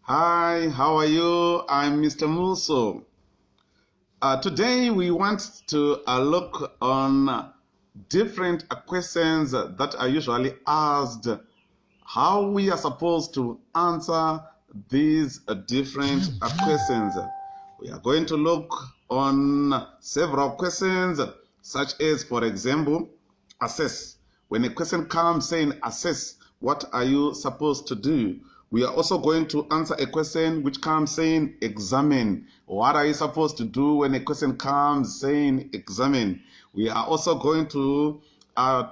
Hi, how are you? I'm Mr. Muso. Today we want to look on different questions that are usually asked, how we are supposed to answer these different questions. We are going to look on several questions, such as, for example, assess. When a question comes saying assess, what are you supposed to do? We are also going to answer a question which comes saying examine. What are you supposed to do when a question comes saying examine? We are also going to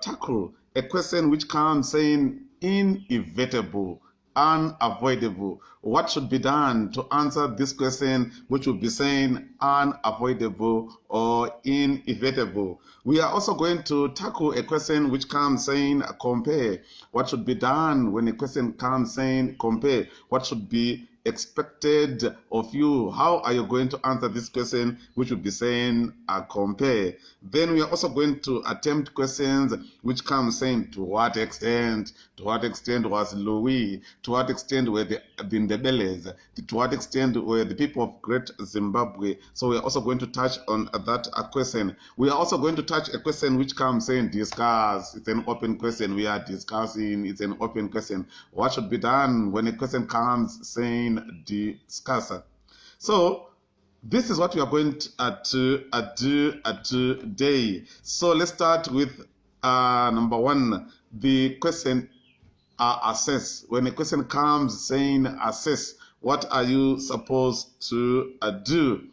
tackle a question which comes saying inevitable, unavoidable. What should be done to answer this question, which will be saying unavoidable or inevitable? We are also going to tackle a question which comes saying compare. What should be done when a question comes saying compare? What should be expected of you? How are you going to answer this question, which will be saying compare? Then we are also going to attempt questions which come saying to what extent was Louis, to what extent were the Ndebelés, to what extent were the people of Great Zimbabwe. So we are also going to touch on that question. We are also going to touch a question which comes saying discuss. It's an open question. We are discussing. It's an open question. What should be done when a question comes saying discuss? So this is what we are going to do today. So let's start with number one, the question assess. When a question comes saying assess, what are you supposed to do?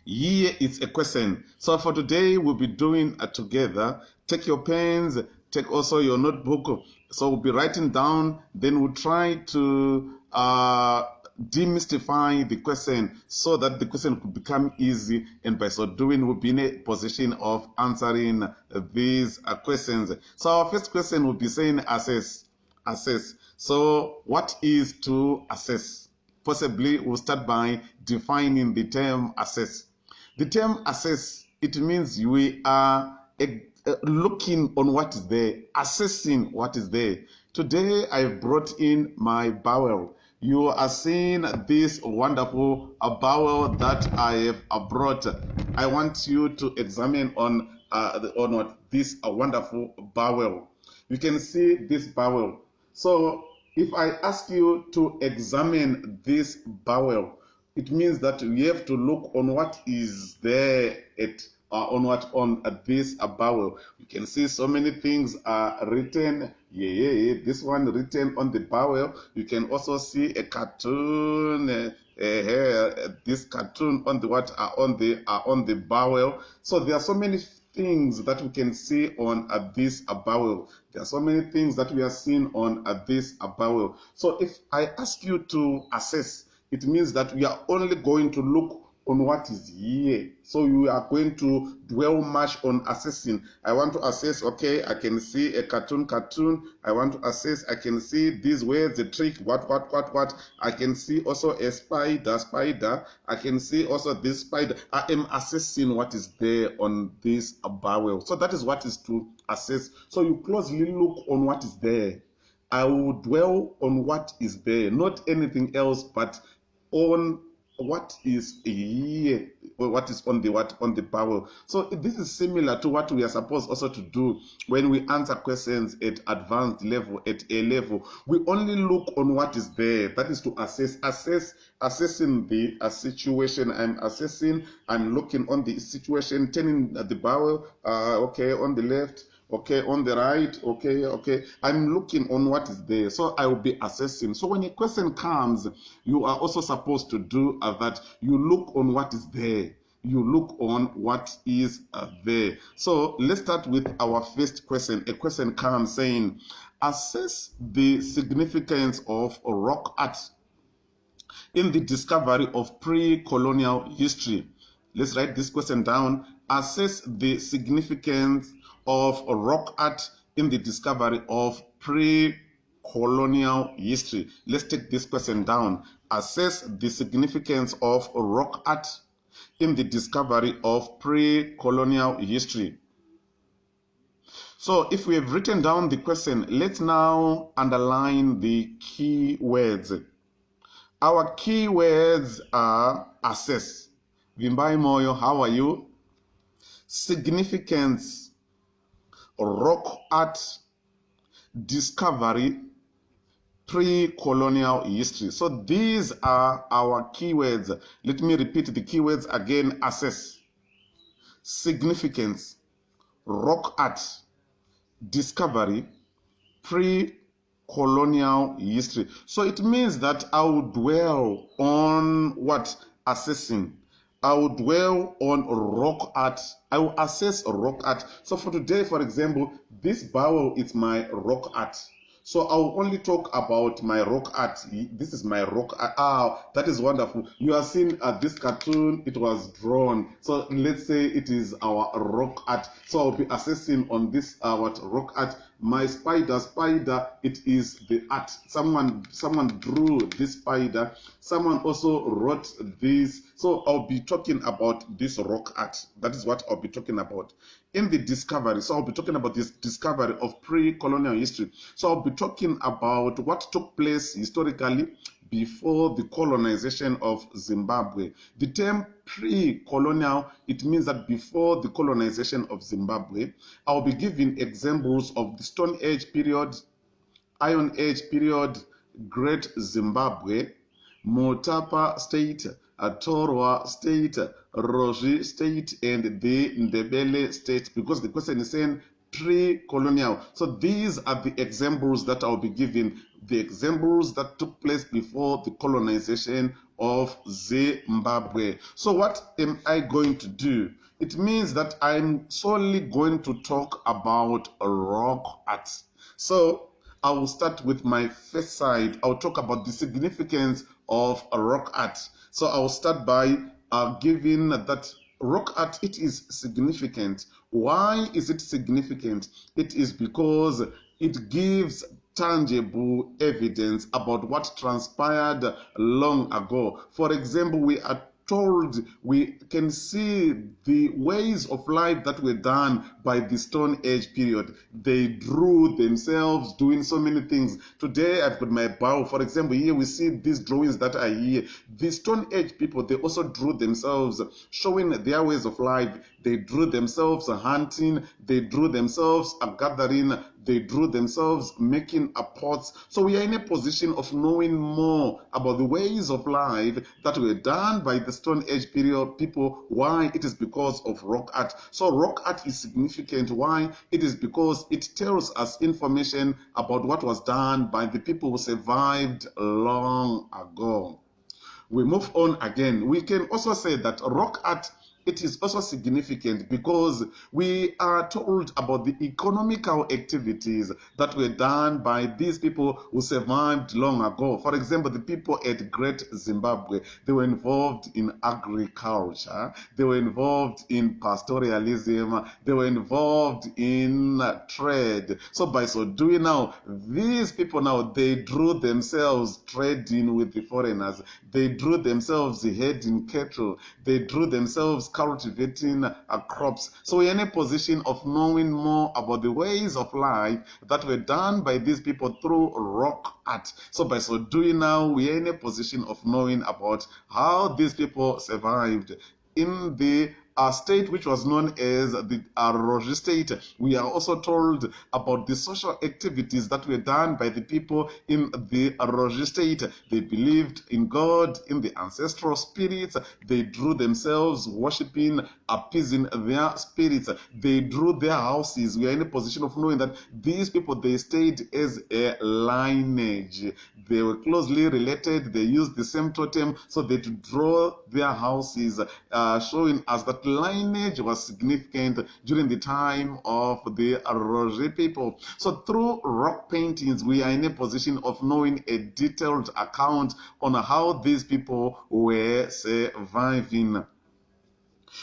Here is a question. So for today, we'll be doing together. Take your pens, take also your notebook. So we'll be writing down, then we'll try to demystify the question so that the question could become easy, and by so doing we'll be in a position of answering these questions. So our first question will be saying assess. So what is to assess? Possibly we'll start by defining the term assess. The term assess, it means we are looking on what is there, assessing what is there. Today I brought in my bowel. You are seeing this wonderful bowel that I have brought. I want you to examine on what this wonderful bowel. You can see this bowel. So if I ask you to examine this bowel, it means that you have to look on what is there on this bowel. You can see so many things are written. This one written on the bowel. You can also see a cartoon. This cartoon on the what are on the bowel. So there are so many things that we can see on this bowel. There are so many things that we are seeing on this bowel. So if I ask you to assess, it means that we are only going to look on what is here. So you are going to dwell much on assessing. I want to assess, okay, I can see a cartoon. I want to assess, I can see these words, the trick, what. I can see also a spider. I can see also this spider. I am assessing what is there on this bowel. So that is what is to assess. So you closely look on what is there. I will dwell on what is there, not anything else, but on what is here, what is on the bowel. So this is similar to what we are supposed also to do when we answer questions at advanced level, at A level. We only look on what is there. That is to assessing the situation. I'm looking on the situation, turning the bowel, okay, on the left, okay, on the right, okay. I'm looking on what is there. So I will be assessing. So when a question comes, you are also supposed to do that. You look on what is there. You look on what is there. So let's start with our first question. A question comes saying, assess the significance of rock art in the discovery of pre-colonial history. Let's write this question down. Assess the significance of rock art in the discovery of pre-colonial history. Let's take this question down. Assess the significance of rock art in the discovery of pre-colonial history. So if we have written down the question, let's now underline the key words. Our keywords are assess. Vimbai Moyo, how are you? Significance, rock art, discovery, pre-colonial history. So these are our keywords. Let me repeat the keywords again. Assess, significance, rock art, discovery, pre-colonial history. So it means that I will dwell on what? Assessing. I will dwell on rock art. I will assess rock art. So for today, for example, this bowl is my rock art. So I'll only talk about my rock art. This is my rock art. Ah, that is wonderful. You have seen this cartoon, it was drawn. So let's say it is our rock art. So I'll be assessing on this what rock art. My spider, it is the art. Someone drew this spider. Someone also wrote this. So I'll be talking about this rock art. That is what I'll be talking about. In the discovery, so I'll be talking about this discovery of pre-colonial history. So I'll be talking about what took place historically before the colonization of Zimbabwe. The term pre-colonial, it means that before the colonization of Zimbabwe. I'll be giving examples of the Stone Age period, Iron Age period, Great Zimbabwe, Motapa State, Torwa State, Roji State, and the Ndebele State, because the question is saying pre-colonial. So these are the examples that I'll be giving, the examples that took place before the colonization of Zimbabwe. So what am I going to do? It means that I'm solely going to talk about rock art. So I will start with my first side. I'll talk about the significance of rock art. So I'll start by giving that rock art, it is significant. Why is it significant? It is because it gives tangible evidence about what transpired long ago. For example, we are told, we can see the ways of life that were done by the Stone Age period. They drew themselves doing so many things. Today I've got my bow. For example, here we see these drawings that are here. The Stone Age people, they also drew themselves, showing their ways of life. They drew themselves hunting. They drew themselves gathering. They drew themselves making pots. So we are in a position of knowing more about the ways of life that were done by the Stone Age period people. Why? It is because of rock art. So rock art is significant. Why? It is because it tells us information about what was done by the people who survived long ago. We move on again. We can also say that rock art, it is also significant because we are told about the economical activities that were done by these people who survived long ago. For example, the people at Great Zimbabwe, they were involved in agriculture, they were involved in pastoralism, they were involved in trade. So by so doing now, these people now, they drew themselves trading with the foreigners, they drew themselves herding cattle, they drew themselves cultivating crops. So we're in a position of knowing more about the ways of life that were done by these people through rock art. So by so doing now, we are in a position of knowing about how these people survived in the state which was known as the Roji state. We are also told about the social activities that were done by the people in the Roji state. They believed in God, in the ancestral spirits. They drew themselves worshipping, appeasing their spirits. They drew their houses. We are in a position of knowing that these people, they stayed as a lineage. They were closely related. They used the same totem, so they to draw their houses, showing us that lineage was significant during the time of the Roji people. So through rock paintings, we are in a position of knowing a detailed account on how these people were surviving.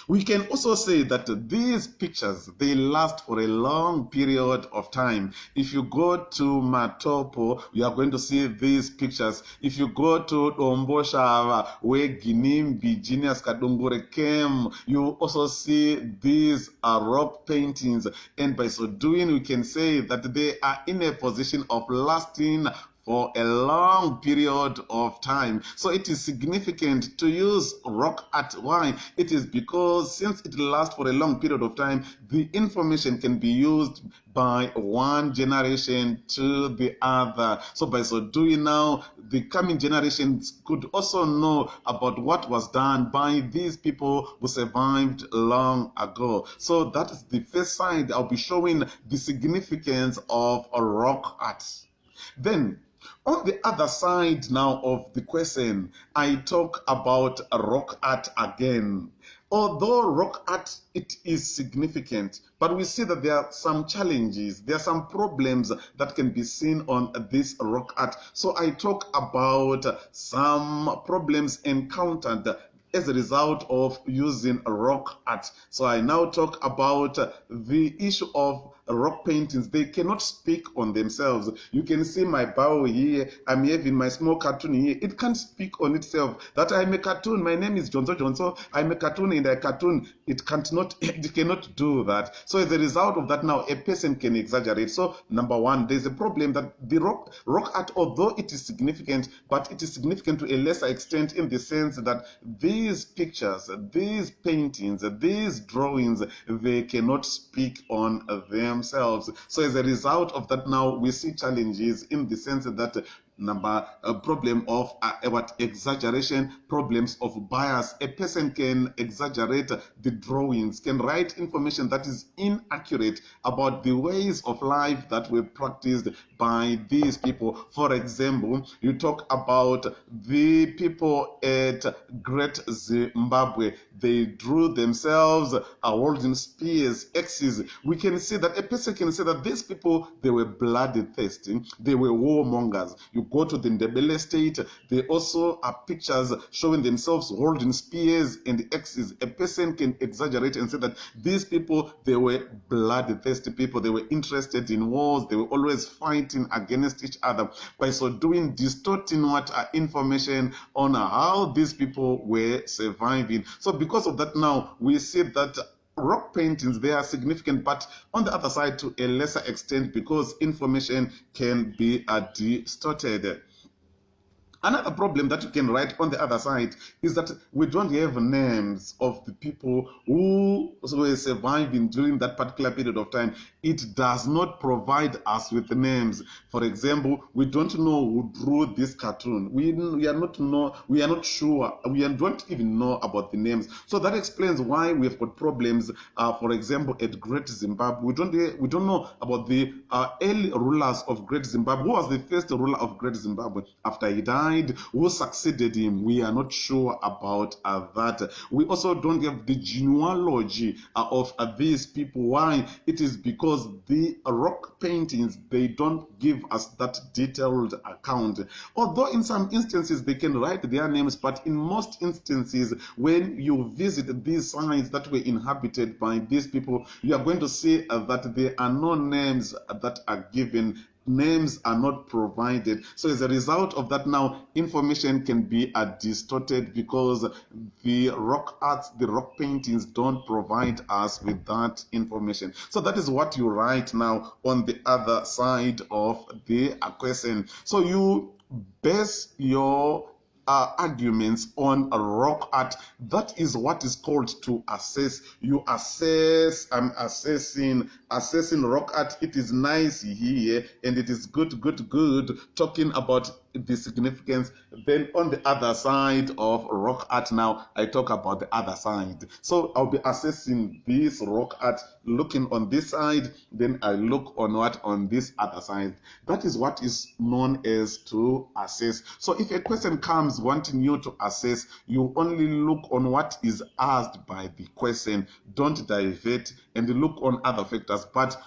We can also say that these pictures, they last for a long period of time. If you go to Matopo, you are going to see these pictures. If you go to Domboshava, where Ginimbi, Genius Kadungure came, you also see these rock paintings. And by so doing, we can say that they are in a position of lasting for a long period of time. So it is significant to use rock art. Why? It is because since it lasts for a long period of time, the information can be used by one generation to the other. So by so doing now, the coming generations could also know about what was done by these people who survived long ago. So that is the first side. I'll be showing the significance of a rock art. Then on the other side now of the question, I talk about rock art again. Although rock art, it is significant, but we see that there are some challenges, there are some problems that can be seen on this rock art. So I talk about some problems encountered as a result of using rock art. So I now talk about the issue of rock paintings. They cannot speak on themselves. You can see my bow here. I'm having my small cartoon here. It can't speak on itself. That I'm a cartoon. My name is Jonzo Jonzo. I'm a cartoon and a cartoon. It cannot do that. So as a result of that, now a person can exaggerate. So number one, there's a problem that the rock art, although it is significant, but it is significant to a lesser extent in the sense that these pictures, these paintings, these drawings, they cannot speak on themselves. So as a result of that, now we see challenges in the sense that problem of exaggeration, problems of bias. A person can exaggerate the drawings, can write information that is inaccurate about the ways of life that were practiced by these people. For example, you talk about the people at Great Zimbabwe. They drew themselves holding spears, axes. We can see that a person can say that these people, they were bloodthirsty, they were warmongers. You go to the Ndebele state, there also are pictures showing themselves holding spears and axes. A person can exaggerate and say that these people, they were bloodthirsty people. They were interested in wars. They were always fighting against each other. By so doing, distorting what are information on how these people were surviving. So because of that, now we see that rock paintings, they are significant, but on the other side to a lesser extent because information can be distorted. Another problem that you can write on the other side is that we don't have names of the people who were surviving during that particular period of time. It does not provide us with names. For example, we don't know who drew this cartoon. We are not sure. We don't even know about the names. So that explains why we have got problems. For example, at Great Zimbabwe, we don't know about the early rulers of Great Zimbabwe. Who was the first ruler of Great Zimbabwe after he died? Who succeeded him? We are not sure about that. We also don't have the genealogy of these people. Why? It is because the rock paintings, they don't give us that detailed account. Although in some instances they can write their names, but in most instances when you visit these sites that were inhabited by these people, you are going to see that there are no names that are given. Names are not provided. So as a result of that, now information can be distorted because the rock arts, the rock paintings don't provide us with that information. So that is what you write now on the other side of the question. So you base your arguments on a rock art. That is what is called to assess. You assess. I'm assessing rock art. It is nice here and it is good talking about the significance. Then on the other side of rock art, now I talk about the other side. So I'll be assessing this rock art, looking on this side, then I look on this other side. That is what is known as to assess. So if a question comes wanting you to assess, you only look on what is asked by the question. Don't divert and look on other factors, but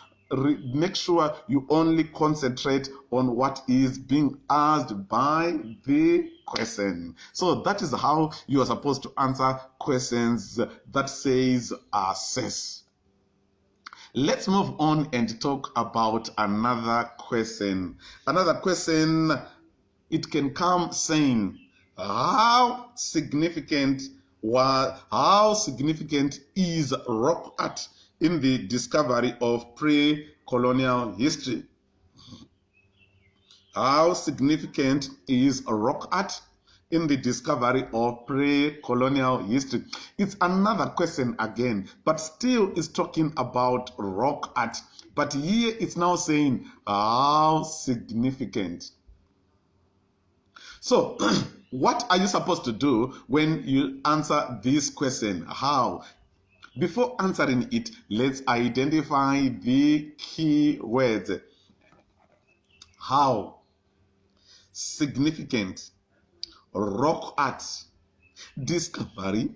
make sure you only concentrate on what is being asked by the question. So that is how you are supposed to answer questions that says assess. Let's move on and talk about another question. Another question, it can come saying, how significant is rock art in the discovery of pre-colonial history? How significant is rock art in the discovery of pre-colonial history? It's another question again, but still it's talking about rock art. But here it's now saying how significant. So, what are you supposed to do when you answer this question? How? Before answering it, let's identify the key words. How? Significant. Rock art. Discovery.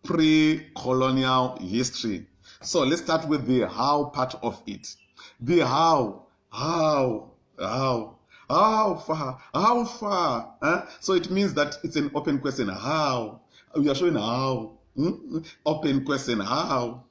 Pre-colonial history. So let's start with the how part of it. The how how far? Huh? So it means that it's an open question. How? We are showing how. Open question. How?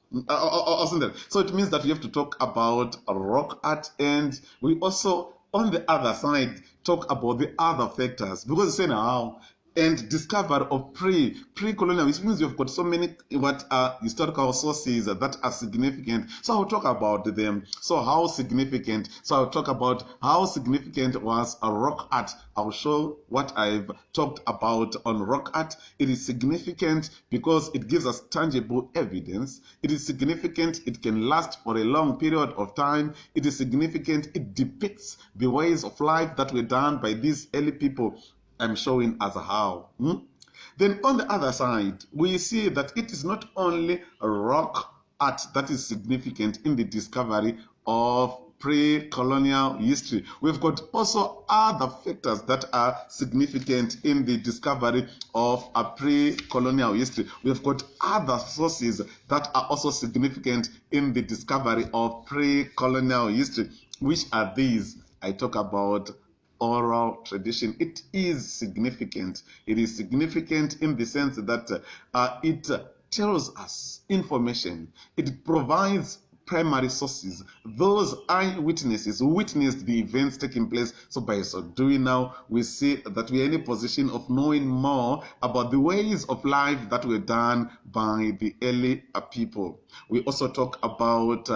So it means that we have to talk about rock art, and we also, on the other side, talk about the other factors, because it's saying how and discovery of pre-colonial, which means you've got so many what are historical sources that are significant. So I'll talk about them. So how significant? So I'll talk about how significant was a rock art. I'll show what I've talked about on rock art. It is significant because it gives us tangible evidence. It is significant. It can last for a long period of time. It is significant. It depicts the ways of life that were done by these early people. I'm showing as a how. Then on the other side, we see that it is not only rock art that is significant in the discovery of pre-colonial history. We've got also other factors that are significant in the discovery of a pre-colonial history. We've got other sources that are also significant in the discovery of pre-colonial history. Which are these? I talk about oral tradition. It is significant. It is significant in the sense that it tells us information. It provides primary sources. Those eyewitnesses who witnessed the events taking place. So by so doing now, we see that we are in a position of knowing more about the ways of life that were done by the early people. We also talk about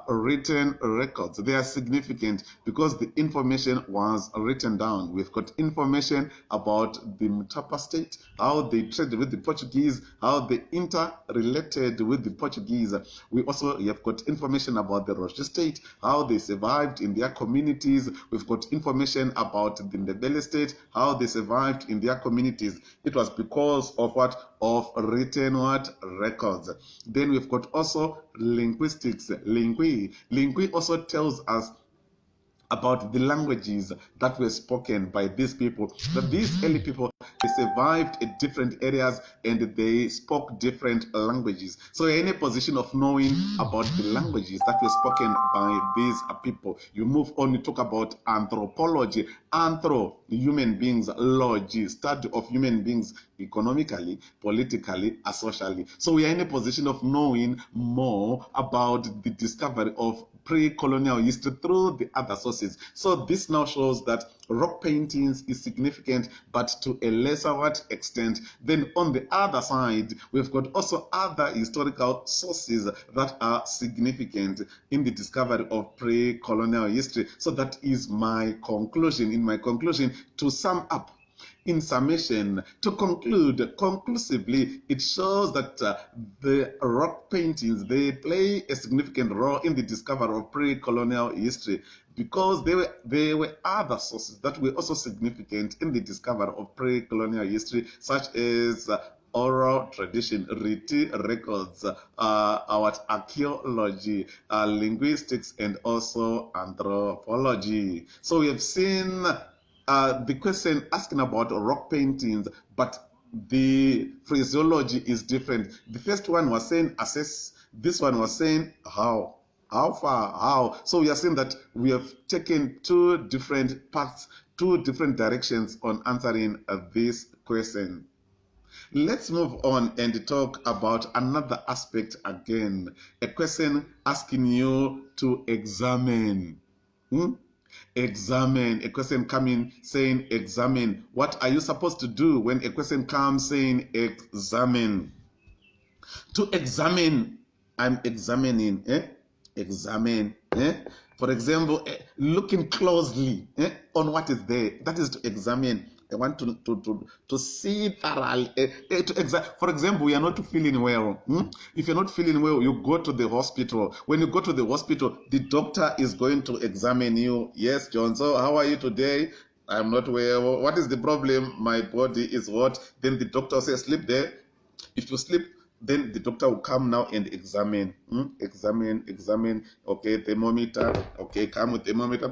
written records. They are significant because the information was written down. We've got information about the Mutapa state, how they traded with the Portuguese, how they interrelated with the Portuguese. We also have got information about the Roche state, how they survived in their communities. We've got information about the Ndebele state, how they survived in their communities. It was because of what? Of written what? Records. Then we've got also linguistics. Lingui also tells us about the languages that were spoken by these people. That these early people, they survived in different areas and they spoke different languages. So you're in a position of knowing about the languages that were spoken by these people. You move on, you talk about anthropology. Anthro, human beings, logy, study of human beings economically, politically, and socially. So we are in a position of knowing more about the discovery of pre-colonial history through the other sources. So this now shows that rock paintings is significant, but to a lesser what extent. Then on the other side, we've got also other historical sources that are significant in the discovery of pre-colonial history. So that is my conclusion. In my conclusion, to sum up, in summation, to conclude conclusively, it shows that the rock paintings, they play a significant role in the discovery of pre-colonial history because there were other sources that were also significant in the discovery of pre-colonial history, such as oral tradition, written records, our archaeology, linguistics, and also anthropology. So we have seen the question asking about rock paintings, but the phraseology is different. The first one was saying assess, this one was saying how. How far? How? So we are saying that we have taken two different paths, two different directions on answering this question. Let's move on and talk about another aspect again. A question asking you to examine. Examine. A question coming saying examine. What are you supposed to do when a question comes saying examine? To examine, I'm examining. Examine. For example, looking closely on what is there. That is to examine. I want to see thoroughly. For example, you are not feeling well. If you're not feeling well, you go to the hospital. When you go to the hospital, the doctor is going to examine you. Yes, John, so how are you today? I'm not well. What is the problem? My body is hot. Then the doctor says, sleep there. If you sleep, then the doctor will come now and examine. Examine. Okay, thermometer. Okay, come with thermometer.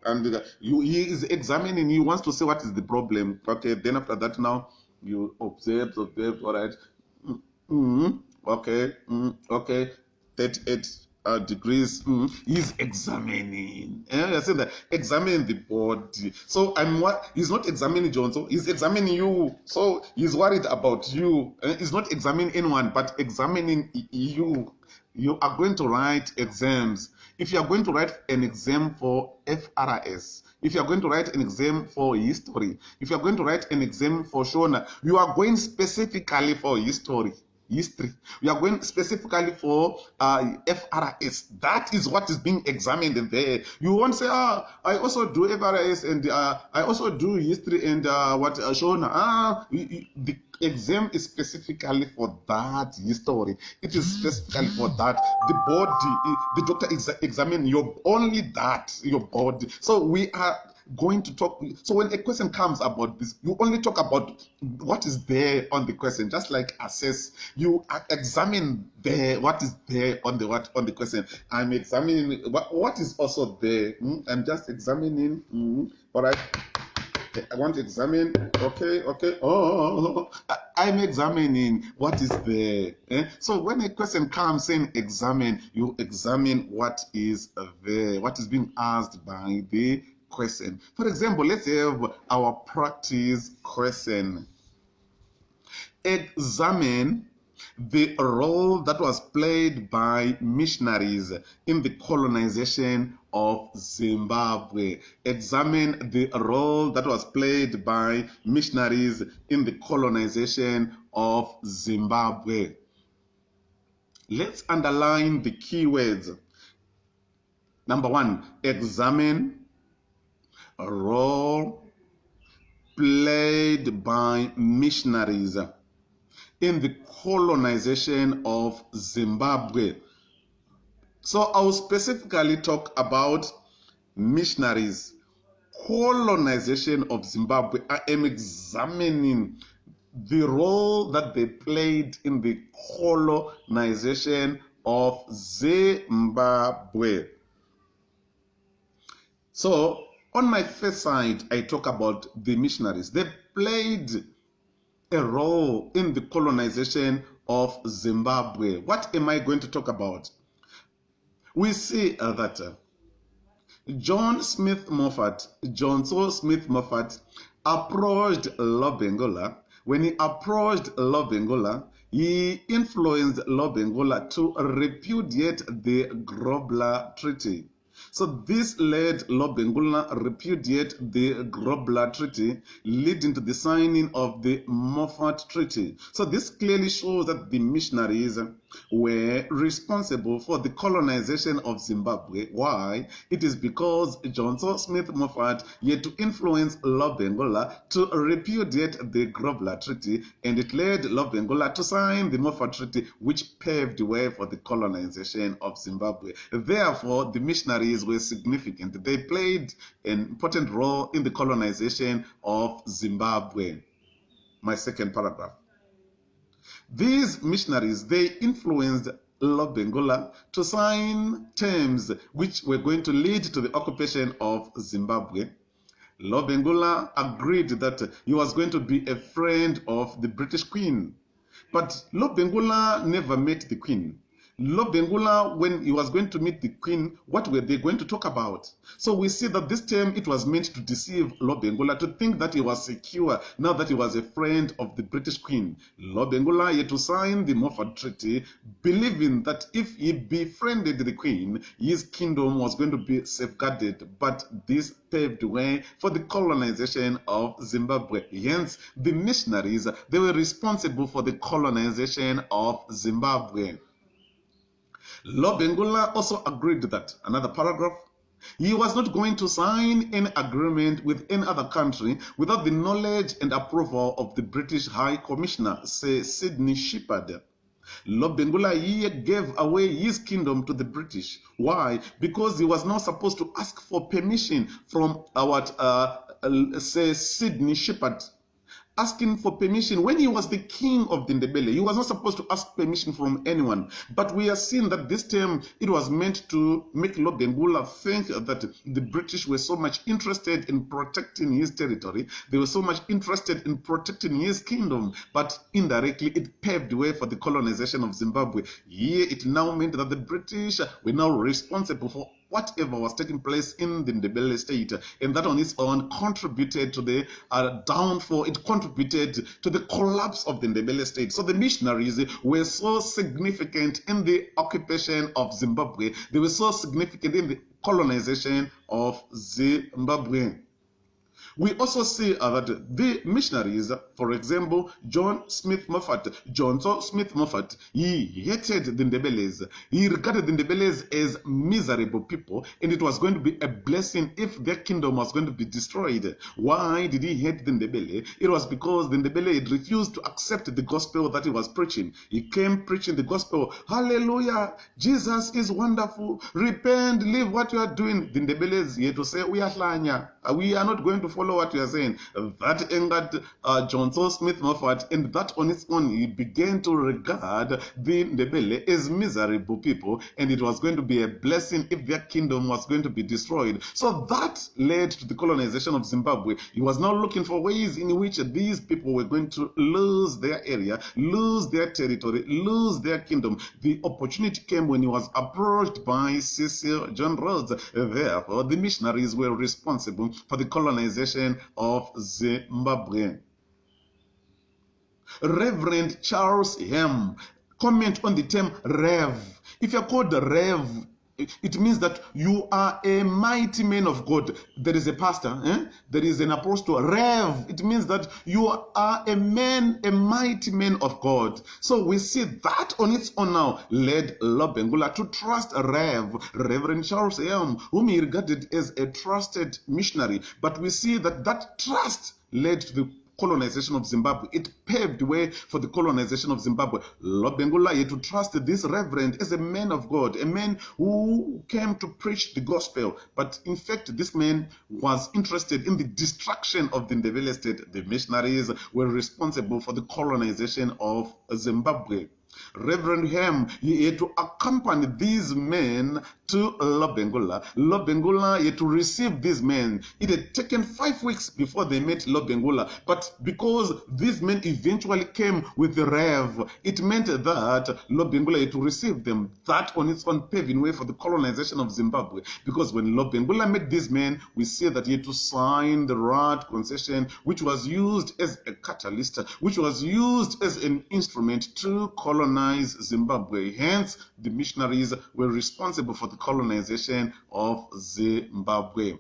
And he is examining. He wants to see what is the problem. Okay, then after that now, you observe. All right. Okay. Okay. 38 degrees. He's examining. I said that examining the body. So he's not examining Johnson, he's examining you. So he's worried about you. He's not examining anyone, but examining you. You are going to write exams. If you are going to write an exam for FRS, if you are going to write an exam for history, if you are going to write an exam for Shona, you are going specifically for history. We are going specifically for FRS. That is what is being examined there. You won't say, I also do FRS and I also do history and what Shona. The exam is specifically for that history. It is specifically for that. The body, the doctor examine your body. So we are going to talk. So when a question comes about this, you only talk about what is there on the question, just like assess. You examine there what is there on the question. I'm examining what is also there. I'm just examining. All right. I want to examine. Okay. I'm examining what is there. So when a question comes saying examine, you examine what is there, what is being asked by the question. For example, let's have our practice question. Examine the role that was played by missionaries in the colonization of Zimbabwe. Examine the role that was played by missionaries in the colonization of Zimbabwe. Let's underline the key words. Number one, examine, role played by missionaries in the colonization of Zimbabwe. So I'll specifically talk about missionaries, colonization of Zimbabwe. I am examining the role that they played in the colonization of Zimbabwe. So on my first side, I talk about the missionaries. They played a role in the colonization of Zimbabwe. What am I going to talk about? We see that John Smith Moffat approached Lobengula. When he approached Lobengula, he influenced Lobengula to repudiate the Grobler Treaty. So this led Lobengula repudiate the Grobler Treaty, leading to the signing of the Moffat Treaty. So this clearly shows that the missionaries were responsible for the colonization of Zimbabwe. Why? It is because Johnson Smith Moffat had to influence Lobengula to repudiate the Grobler Treaty, and it led Lobengula to sign the Moffat Treaty, which paved the way for the colonization of Zimbabwe. Therefore, the missionaries were significant. They played an important role in the colonization of Zimbabwe. My second paragraph. These missionaries, they influenced Lobengula to sign terms which were going to lead to the occupation of Zimbabwe. Lobengula agreed that he was going to be a friend of the British Queen. But Lobengula never met the Queen. Lobengula, when he was going to meet the Queen, what were they going to talk about? So we see that this term, it was meant to deceive Lobengula, to think that he was secure now that he was a friend of the British Queen. Lobengula had to sign the Moffat Treaty, believing that if he befriended the Queen, his kingdom was going to be safeguarded. But this paved the way for the colonization of Zimbabwe. Hence, the missionaries, they were responsible for the colonization of Zimbabwe. Lobengula also agreed that, another paragraph, he was not going to sign any agreement with any other country without the knowledge and approval of the British High Commissioner, Sir Sidney Shepherd. Lobengula here gave away his kingdom to the British. Why? Because he was now supposed to ask for permission from Sir Sidney Shepherd. Asking for permission when he was the king of the Ndebele. He was not supposed to ask permission from anyone. But we are seeing that this time it was meant to make Lobengula think that the British were so much interested in protecting his territory. They were so much interested in protecting his kingdom. But indirectly, it paved the way for the colonization of Zimbabwe. Here, it now meant that the British were now responsible for whatever was taking place in the Ndebele state, and that on its own contributed to the downfall, it contributed to the collapse of the Ndebele state. So the missionaries were so significant in the occupation of Zimbabwe, they were so significant in the colonization of Zimbabwe. We also see that the missionaries, for example, Johnson Smith Moffat, he hated the Ndebeles. He regarded the Ndebeles as miserable people, and it was going to be a blessing if their kingdom was going to be destroyed. Why did he hate the Ndebele? It was because the Ndebele had refused to accept the gospel that he was preaching. He came preaching the gospel, hallelujah, Jesus is wonderful, repent, leave what you are doing. The Ndebeles had to say, we are not going to follow what you are saying. That angered Johnson Smith Moffat, and that on its own he began to regard the Ndebele as miserable people, and it was going to be a blessing if their kingdom was going to be destroyed. So that led to the colonization of Zimbabwe. He was now looking for ways in which these people were going to lose their area, lose their territory, lose their kingdom. The opportunity came when he was approached by Cecil John Rhodes. Therefore, the missionaries were responsible for the colonization of Zimbabwe. Reverend Charles Hem, comment on the term Rev. If you're called Rev, it means that you are a mighty man of God. There is a pastor, there is an apostle. Rev, it means that you are a man, a mighty man of God. So we see that on its own now led Lobengula to trust Reverend Charles Hem, whom he regarded as a trusted missionary. But we see that that trust led to the colonization of Zimbabwe. It paved the way for the colonization of Zimbabwe. Lobengula had to trust this reverend as a man of God, a man who came to preach the gospel. But in fact, this man was interested in the destruction of the Ndebele state. The missionaries were responsible for the colonization of Zimbabwe. Reverend Hem, he had to accompany these men to Lobengula. Lobengula had to receive these men. It had taken 5 weeks before they met Lobengula, but because these men eventually came with the Rev, it meant that Lobengula had to receive them. That on its own paving way for the colonization of Zimbabwe, because when Lobengula met these men, we see that he had to sign the Rat Concession, which was used as a catalyst, which was used as an instrument to colonize Zimbabwe. Hence, the missionaries were responsible for the colonization of Zimbabwe.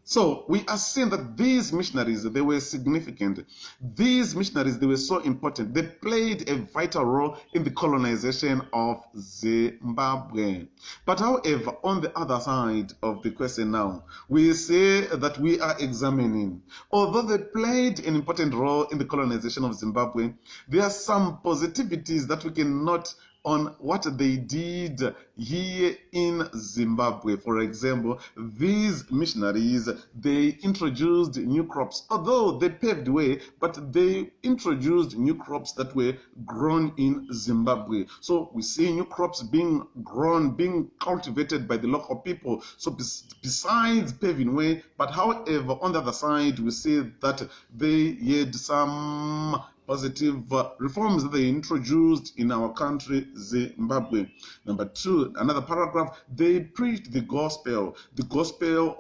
So we are seeing that these missionaries, they were significant. These missionaries, they were so important. They played a vital role in the colonization of Zimbabwe. But however, on the other side of the question now, we say that we are examining, although they played an important role in the colonization of Zimbabwe, there are some positivities that we can note on what they did here in Zimbabwe. For example, these missionaries, they introduced new crops. Although they paved the way, but they introduced new crops that were grown in Zimbabwe. So we see new crops being grown, being cultivated by the local people. So besides paving way, but however, on the other side, we see that they had some positive reforms that they introduced in our country, Zimbabwe. Number 2, another paragraph, they preached the gospel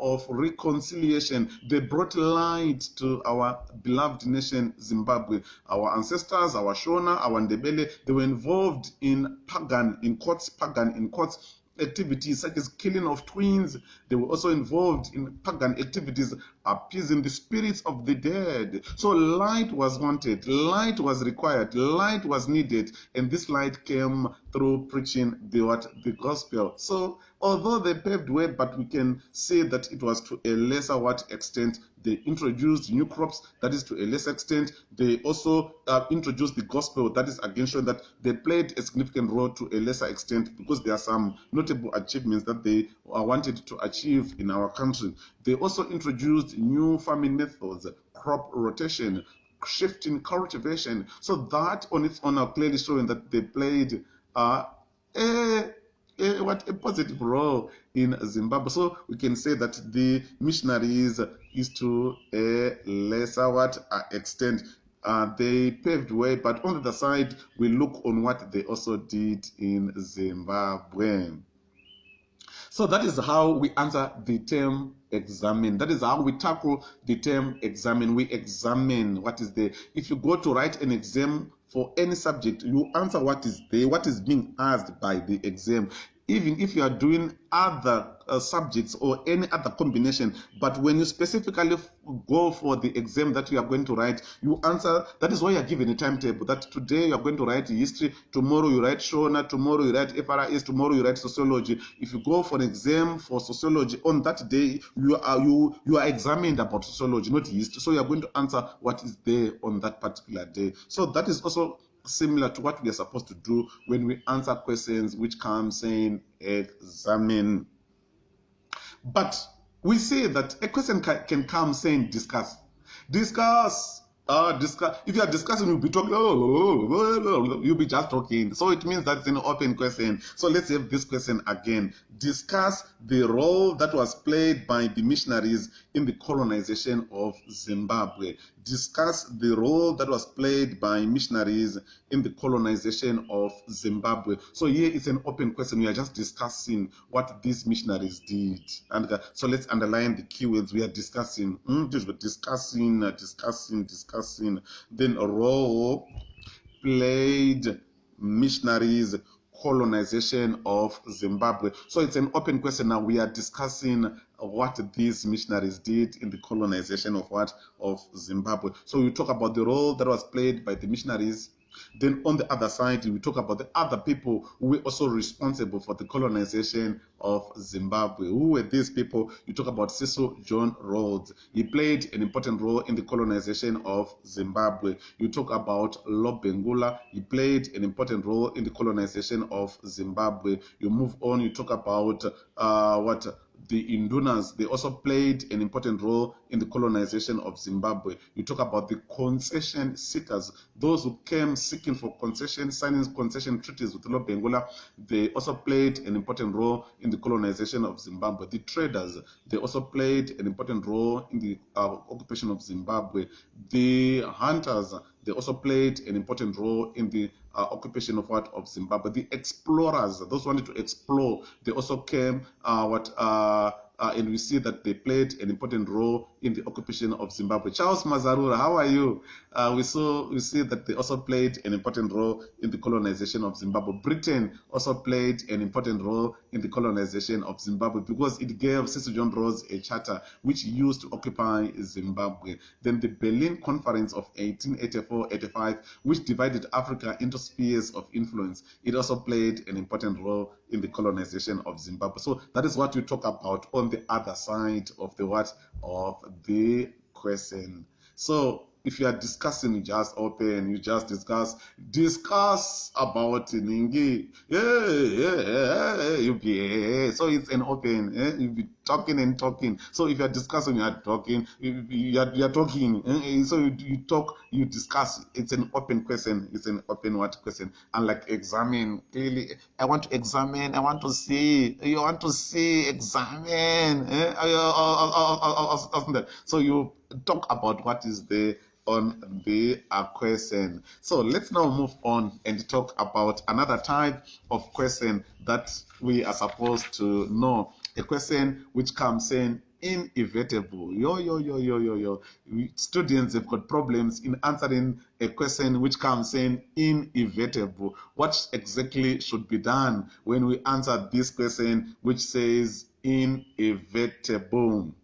of reconciliation. They brought light to our beloved nation, Zimbabwe. Our ancestors, our Shona, our Ndebele, they were involved in pagan in courts activities such as killing of twins. They were also involved in pagan activities appeasing the spirits of the dead. So light was wanted, light was required, light was needed, and this light came through preaching the gospel. So although they paved way, but we can say that it was to a lesser extent. They introduced new crops, that is to a lesser extent. They also introduced the gospel, that is again showing that they played a significant role to a lesser extent, because there are some notable achievements that they wanted to achieve in our country. They also introduced new farming methods, crop rotation, shifting cultivation. So that on its own are clearly showing that they played a positive role in Zimbabwe. So we can say that the missionaries is to a lesser extent. They paved way, but on the other side, we look on what they also did in Zimbabwe. So that is how we answer the term examine. That is how we tackle the term examine. We examine what is there. If you go to write an exam for any subject, you answer what is there, what is being asked by the exam. Even if you are doing other subjects or any other combination, but when you specifically go for the exam that you are going to write, you answer. That is why you are given a timetable, that today you are going to write history, tomorrow you write Shona, tomorrow you write FRIS, tomorrow you write sociology. If you go for an exam for sociology, on that day you are examined about sociology, not history. So you are going to answer what is there on that particular day. So that is also similar to what we are supposed to do when we answer questions which come saying examine. But we say that a question can come saying discuss. Discuss. Discuss. If you are discussing, you'll be talking. You'll be just talking. So it means that's an open question. So let's have this question again. Discuss the role that was played by the missionaries in the colonization of Zimbabwe. Discuss the role that was played by missionaries in the colonization of Zimbabwe. So here it's an open question. We are just discussing what these missionaries did. And so let's underline the keywords we are discussing. Discussing. Then a role played missionaries colonization of Zimbabwe. So it's an open question. Now we are discussing what these missionaries did in the colonization of Zimbabwe. So we talk about the role that was played by the missionaries. Then on the other side, we talk about the other people who were also responsible for the colonization of Zimbabwe. Who were these people? You talk about Cecil John Rhodes. He played an important role in the colonization of Zimbabwe. You talk about Lobengula. He played an important role in the colonization of Zimbabwe. You move on, you talk about the Indunas. They also played an important role in the colonization of Zimbabwe. You talk about the concession seekers, those who came seeking for concession, signing concession treaties with Lobengula. They also played an important role in the colonization of Zimbabwe. The traders, they also played an important role in the occupation of Zimbabwe. The hunters, they also played an important role in the occupation of Zimbabwe. The explorers, those who wanted to explore, they also came and we see that they played an important role in the occupation of Zimbabwe. Charles Mazarura, how are you? We see that they also played an important role in the colonization of Zimbabwe. Britain also played an important role in the colonization of Zimbabwe because it gave Cecil John Rhodes a charter which he used to occupy Zimbabwe. Then the Berlin Conference of 1884-85, which divided Africa into spheres of influence, it also played an important role in the colonization of Zimbabwe. So that is what we talk about on the other side of the question. So if you are discussing, you just open, you just discuss about Ningi. You'll be, so it's an open, you'll be talking and talking. So if you are discussing, you are talking, you are talking. So you talk, you discuss. It's an open question. It's an open question. Unlike examine, clearly, I want to examine. I want to see. You want to see, examine. So you talk about what is there on the question. So let's now move on and talk about another type of question that we are supposed to know. A question which comes saying inevitable. Students have got problems in answering a question which comes saying inevitable. What exactly should be done when we answer this question which says inevitable?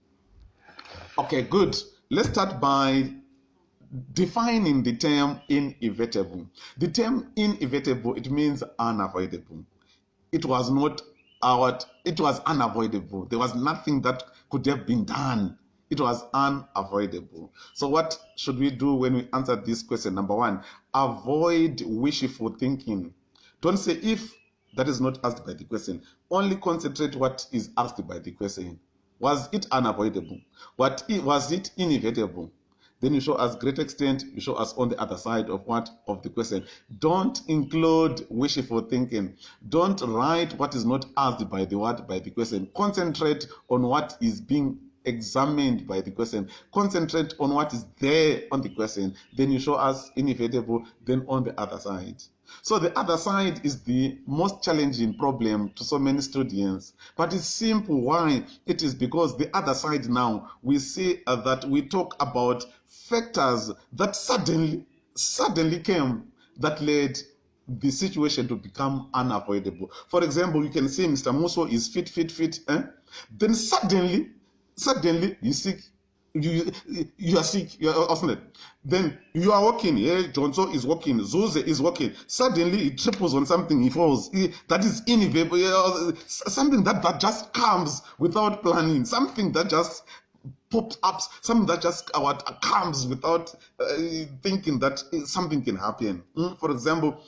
Okay, good. Let's start by defining the term inevitable. The term inevitable, it means unavoidable. It was not it was unavoidable. There was nothing that could have been done. It was unavoidable. So what should we do when we answer this question? Number one, avoid wishful thinking. Don't say if that is not asked by the question. Only concentrate what is asked by the question. Was it unavoidable? Was it inevitable? Then you show us great extent, you show us on the other side of what? Of the question. Don't include wishful thinking. Don't write what is not asked by the what? By the question. Concentrate on what is being examined by the question. Concentrate on what is there on the question. Then you show us inevitable, then on the other side. So the other side is the most challenging problem to so many students. But it's simple. Why? It is because the other side now, we see that we talk about factors that suddenly came that led the situation to become unavoidable. For example, you can see Mr. Muso is fit. Then suddenly you sick. You are sick, you are often. Then you are walking, yeah, Johnson is walking, Zuze is walking. Suddenly he triples on something, he falls. That is inevitable. Something that just comes without planning, something that just pops up, something that just comes without thinking that something can happen. For example,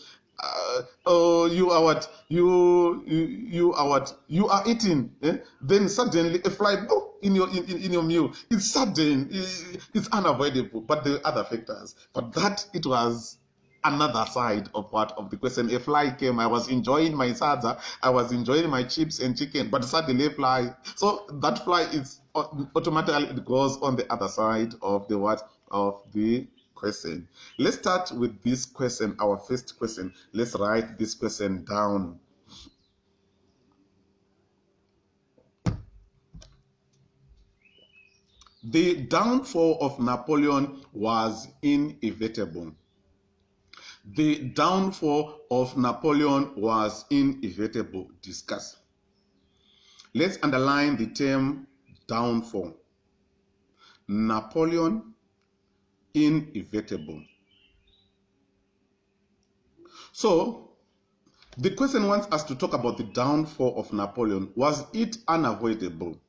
you are what? You are what? You are eating. Then suddenly a fly in your meal. It's sudden. It's unavoidable. But the other factors. But that it was another side of what of the question. A fly came. I was enjoying my salsa. I was enjoying my chips and chicken. But suddenly a fly. So that fly is automatically it goes on the other side of the what of the question. Let's start with this question, our first question. Let's write this question down. The downfall of Napoleon was inevitable. The downfall of Napoleon was inevitable. Discuss. Let's underline the term downfall. Napoleon, inevitable. So, the question wants us to talk about the downfall of Napoleon. Was it unavoidable?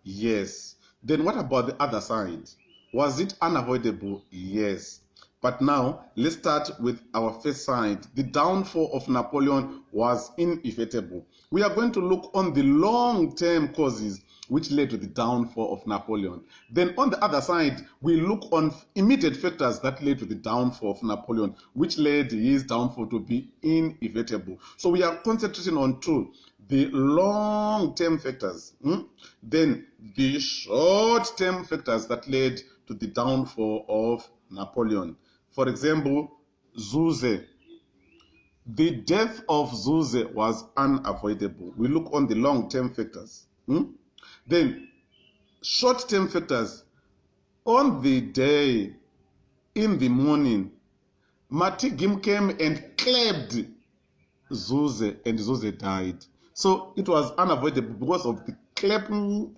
Yes. Then what about the other side? Was it unavoidable? Yes. But now, let's start with our first side. The downfall of Napoleon was inevitable. We are going to look on the long-term causes which led to the downfall of Napoleon. Then on the other side, we look on immediate factors that led to the downfall of Napoleon, which led his downfall to be inevitable. So we are concentrating on two, the long-term factors, then the short-term factors that led to the downfall of Napoleon. For example, Zuze. The death of Zuze was unavoidable. We look on the long-term factors. Then, short-term factors. On the day, in the morning, Matigim came and clapped Zuze, and Zuze died. So it was unavoidable because of the clapping,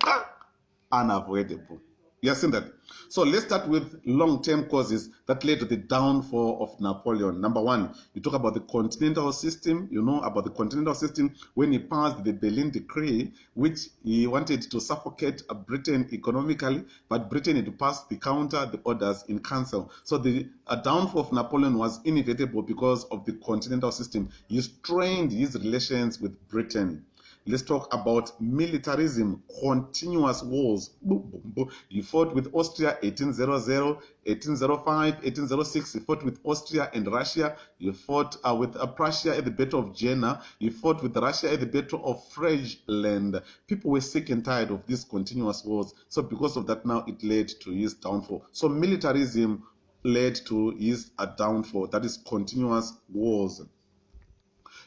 unavoidable. You have seen that. So let's start with long-term causes that led to the downfall of Napoleon. Number one, you talk about the continental system. You know about the continental system when he passed the Berlin Decree, which he wanted to suffocate Britain economically, but Britain had to pass the orders in council. So the downfall of Napoleon was inevitable because of the continental system. He strained his relations with Britain. Let's talk about militarism, continuous wars. He fought with Austria 1800, 1805, 1806. He fought with Austria and Russia. He fought with Prussia at the Battle of Jena. He fought with Russia at the Battle of Friedland. People were sick and tired of these continuous wars. So because of that now it led to his downfall. So militarism led to his downfall. That is continuous wars.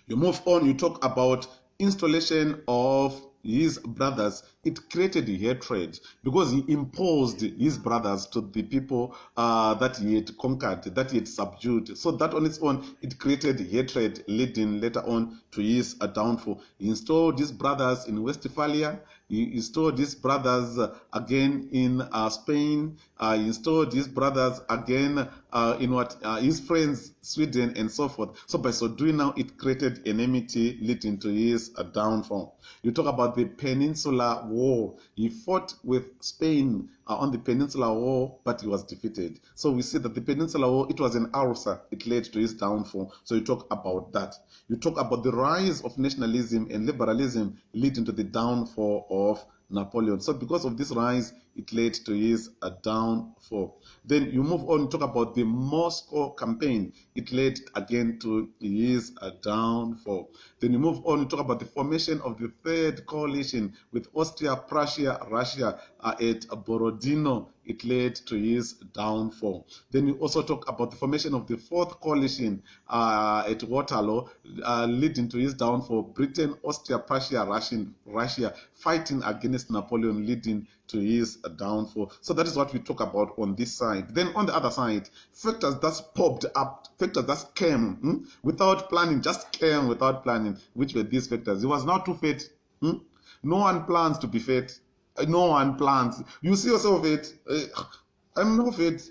You move on, you talk about installation of his brothers it created hatred because he imposed his brothers to the people that he had conquered, that he had subdued. So that on its own, it created hatred, leading later on to his downfall. He installed his brothers in Westphalia. He installed his brothers again in Spain. He installed his brothers again in his friends, Sweden, and so forth. So by so doing now, it created enmity, leading to his downfall. You talk about the Peninsular War. He fought with Spain on the Peninsular War, but he was defeated. So we see that the Peninsular War, it was an ulcer. It led to his downfall. So you talk about that. You talk about the rise of nationalism and liberalism leading to the downfall of Napoleon. So because of this rise, it led to his downfall. Then you move on, talk about the Moscow campaign. It led again to his downfall. Then you move on, you talk about the formation of the third coalition with Austria, Prussia, Russia at Borodino. It led to his downfall. Then you also talk about the formation of the fourth coalition at Waterloo, leading to his downfall. Britain, Austria, Prussia, Russia fighting against Napoleon, leading to his downfall. So that is what we talk about on this side. Then on the other side, factors that popped up, factors that came without planning, just came without planning. Which were these factors? It was not too fat. No one plans to be fat. No one plans. You see yourself fat. I'm not fat.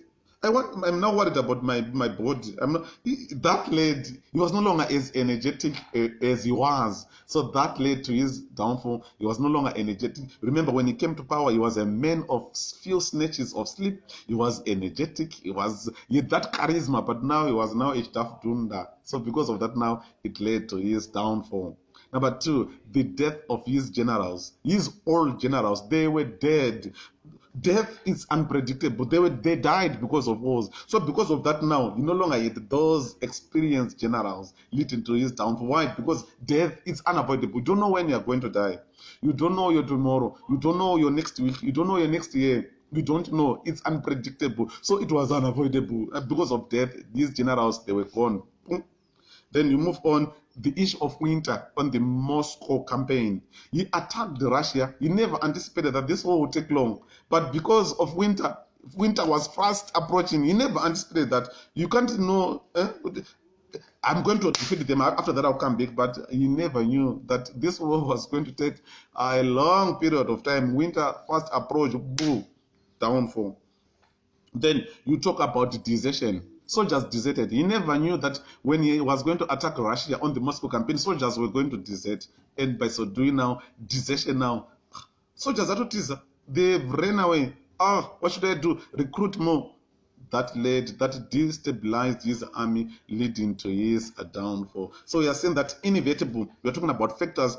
I'm not worried about my body. That led, he was no longer as energetic as he was. So that led to his downfall. He was no longer energetic. Remember, when he came to power, he was a man of few snatches of sleep. He was energetic. He had that charisma, but now he was now a tough dunda. So because of that now, it led to his downfall. Number two, the death of his generals. His old generals, they were dead. Death is unpredictable. They died because of wars. So because of that now, you no longer had those experienced generals leading to his downfall. Why? Because death is unavoidable. You don't know when you are going to die. You don't know your tomorrow. You don't know your next week. You don't know your next year. You don't know. It's unpredictable. So it was unavoidable. Because of death, these generals, they were gone. Then you move on, the issue of winter on the Moscow campaign. He attacked Russia. He never anticipated that this war would take long. But because of winter was fast approaching. He never anticipated that. You can't know, I'm going to defeat them. After that, I'll come back. But he never knew that this war was going to take a long period of time. Winter fast approach, boom, downfall. Then you talk about desertion. Soldiers deserted. He never knew that when he was going to attack Russia on the Moscow campaign, soldiers were going to desert. And by so doing now, desertion now. Soldiers are not teaser. They've ran away. What should I do? Recruit more. That destabilized his army, leading to his downfall. So we are saying that inevitable. We are talking about factors,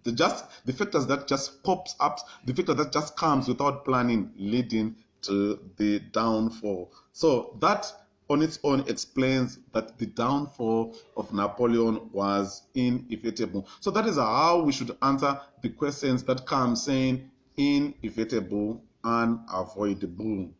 the factors that just pops up, the factor that just comes without planning, leading to the downfall. So that on its own explains that the downfall of Napoleon was inevitable. So that is how we should answer the questions that come saying inevitable, unavoidable.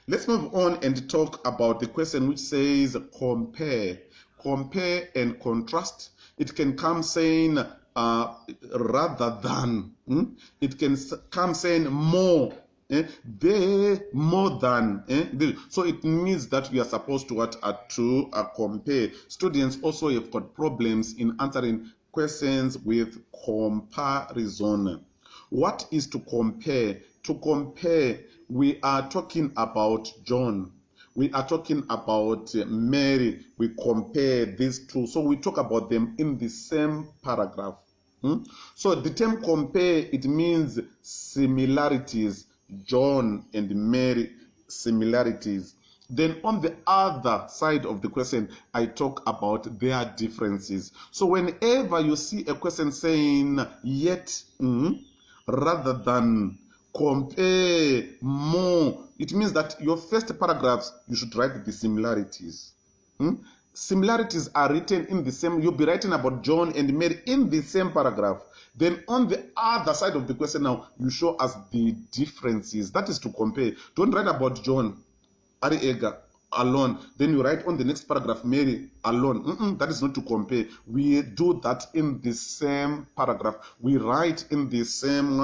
Let's move on and talk about the question which says compare. Compare and contrast. It can come saying rather than. It can come saying more. They more than. So it means that we are supposed to compare. Students also have got problems in answering questions with comparison. What is to compare? To compare, we are talking about John. We are talking about Mary. We compare these two. So we talk about them in the same paragraph. So the term compare, it means similarities. John and Mary, similarities. Then on the other side of the question, I talk about their differences. So whenever you see a question saying yet, rather than, compare, more, it means that your first paragraphs, you should write the similarities. Similarities are written in the same, you'll be writing about John and Mary in the same paragraph. Then on the other side of the question now, you show us the differences. That is to compare. Don't write about John, Ari Ega, alone. Then you write on the next paragraph, Mary alone. That is not to compare. We do that in the same paragraph. We write in the same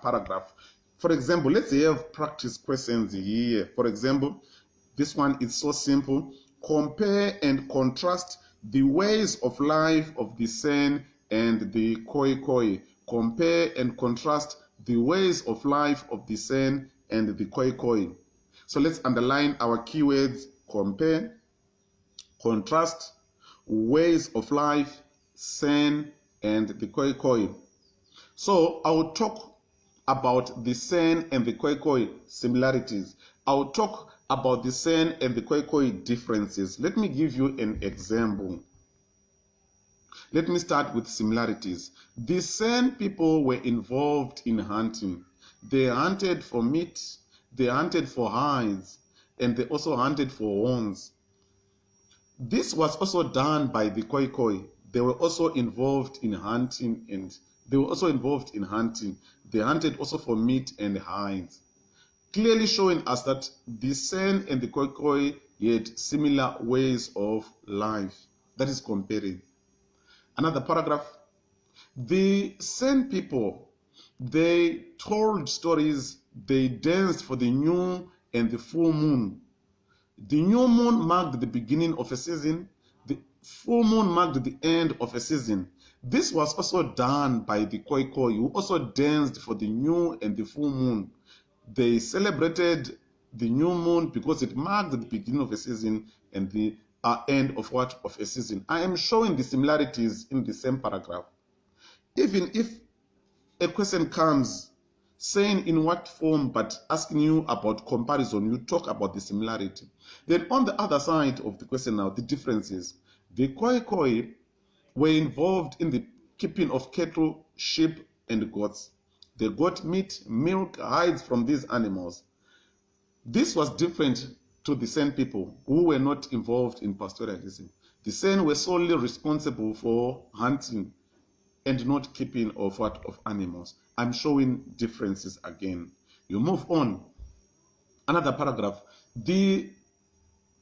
paragraph. For example, let's have practice questions here. For example, this one is so simple. Compare and contrast the ways of life of the Sen and the Khoi Khoi. Compare and contrast the ways of life of the Sen and the Khoi Khoi. So let's underline our keywords: compare, contrast, ways of life, Sen and the Khoi Khoi. So I will talk about the Sen and the Khoi Khoi similarities. I will talk about the Sen and the Khoi Khoi differences. Let me give you an example. Let me start with similarities. The Sen people were involved in hunting. They hunted for meat, they hunted for hides, and they also hunted for horns. This was also done by the Khoi Khoi. They were also involved in hunting They hunted also for meat and hides, clearly showing us that the Sen and the Khoi Khoi had similar ways of life. That is comparing. Another paragraph. The Sen people, they told stories, they danced for the new and the full moon. The new moon marked the beginning of a season. The full moon marked the end of a season. This was also done by the Khoi Khoi, who also danced for the new and the full moon. They celebrated the new moon because it marked the beginning of a season and the end of a season. I am showing the similarities in the same paragraph. Even if a question comes saying in what form, but asking you about comparison, you talk about the similarity. Then on the other side of the question now, the differences. The Khoi Khoi were involved in the keeping of cattle, sheep, and goats. They got meat, milk, hides from these animals. This was different to the Sen people, who were not involved in pastoralism. The Sen were solely responsible for hunting and not keeping of animals. I'm showing differences again. You move on. Another paragraph. The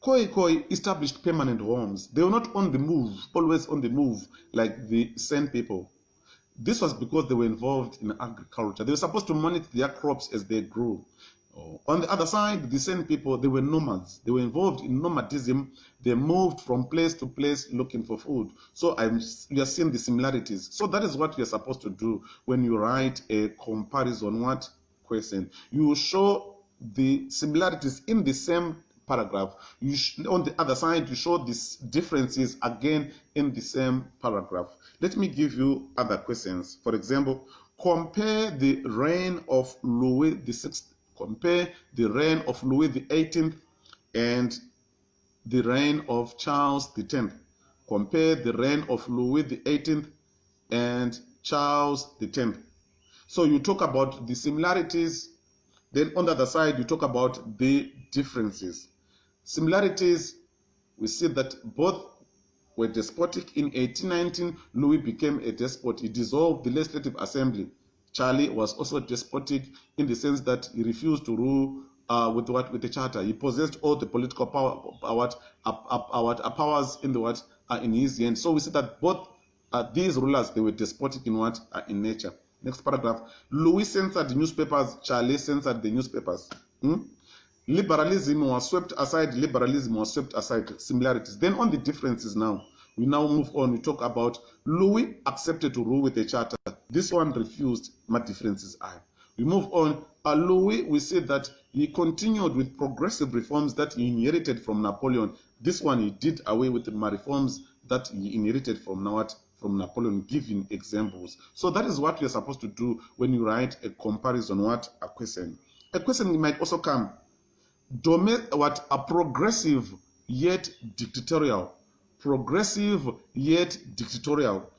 Khoi Khoi established permanent homes. They were not on the move, always on the move like the Sen people. This was because they were involved in agriculture. They were supposed to monitor their crops as they grew. On the other side, the Sen people, they were nomads. They were involved in nomadism. They moved from place to place looking for food. So you are seeing the similarities. So that is what you are supposed to do when you write a comparison question. You show the similarities in the same paragraph. On the other side, you show these differences again in the same paragraph. Let me give you other questions. For example, compare the reign of Louis XVI. Compare the reign of Louis XVIII and the reign of Charles X. Compare the reign of Louis XVIII and Charles X. So you talk about the similarities, then on the other side you talk about the differences. Similarities, we see that both were despotic. In 1819, Louis became a despot. He dissolved the Legislative Assembly. Charlie was also despotic in the sense that he refused to rule with the charter. He possessed all the political powers in his hand. So we see that both these rulers, they were despotic in nature. Next paragraph. Louis censored newspapers. Charlie censored the newspapers. Liberalism was swept aside. Similarities. Then on the differences now. We now move on. We talk about Louis accepted to rule with a charter. This one refused. My differences are. We move on. Louis, we see that he continued with progressive reforms that he inherited from Napoleon. This one he did away with the reforms that he inherited from Napoleon, giving examples. So that is what you're supposed to do when you write a comparison, a question. A question might also come. A progressive yet dictatorial. Progressive yet dictatorial.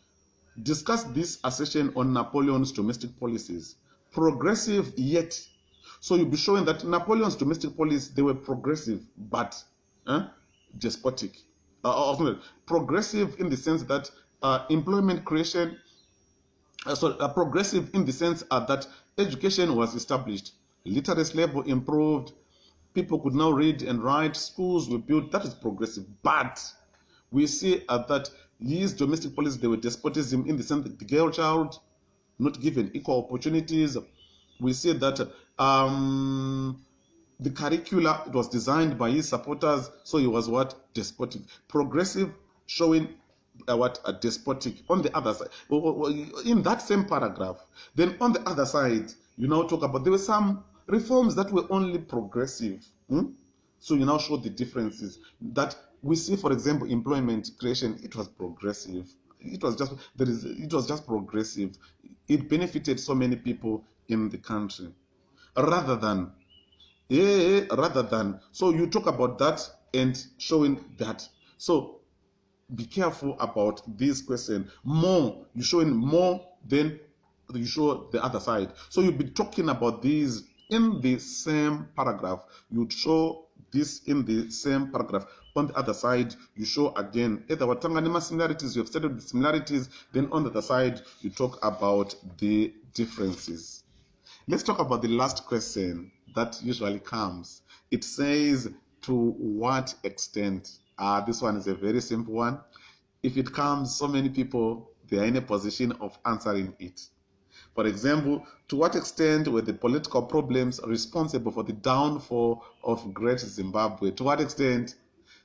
Discuss this assertion on Napoleon's domestic policies. Progressive yet. So you'll be showing that Napoleon's domestic policies, they were progressive but despotic. Progressive in the sense that employment creation, progressive in the sense that education was established, literacy level improved, People could now read and write. Schools were built. That is progressive. But we see that his domestic policies, they were despotism in the sense that the girl child not given equal opportunities. We see that the curricula, it was designed by his supporters, so he was what? Despotic. Progressive, showing what? A despotic. On the other side, in that same paragraph, then on the other side, you now talk about there were some reforms that were only progressive. So you now show the differences that we see. For example, employment creation, it was progressive. It was just it was just progressive. It benefited so many people in the country, rather than so you talk about that and showing that. So be careful about this question. More, you're showing more than you show the other side. So you'll be talking about these in the same paragraph. You show this in the same paragraph. On the other side, you show again either Watanganima similarities, you have studied the similarities, then on the other side, you talk about the differences. Let's talk about the last question that usually comes. It says, to what extent? This one is a very simple one. If it comes, so many people, they are in a position of answering it. For example, to what extent were the political problems responsible for the downfall of Great Zimbabwe? To what extent?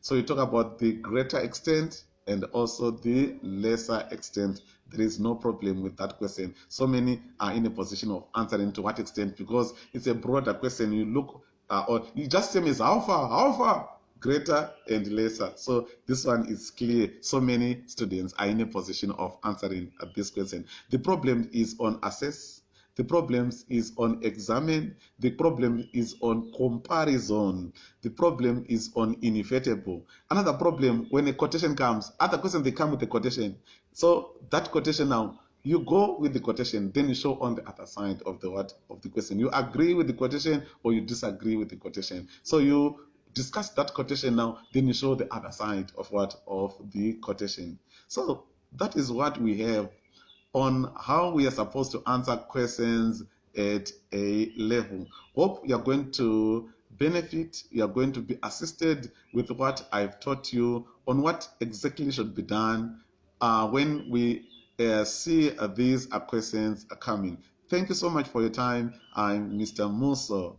So you talk about the greater extent and also the lesser extent. There is no problem with that question. So many are in a position of answering to what extent, because it's a broader question. You look, or you just say is how far, greater and lesser. So this one is clear. So many students are in a position of answering this question. The problem is on assess. The problem is on examine. The problem is on comparison. The problem is on inevitable. Another problem, when a quotation comes, other questions, they come with a quotation. So that quotation now, you go with the quotation, then you show on the other side of the question. You agree with the quotation or you disagree with the quotation. So you discuss that quotation now, then you show the other side of the quotation. So that is what we have on how we are supposed to answer questions at A level. Hope you are going to benefit, you are going to be assisted with what I've taught you on what exactly should be done when we see these questions coming. Thank you so much for your time. I'm Mr. Muso.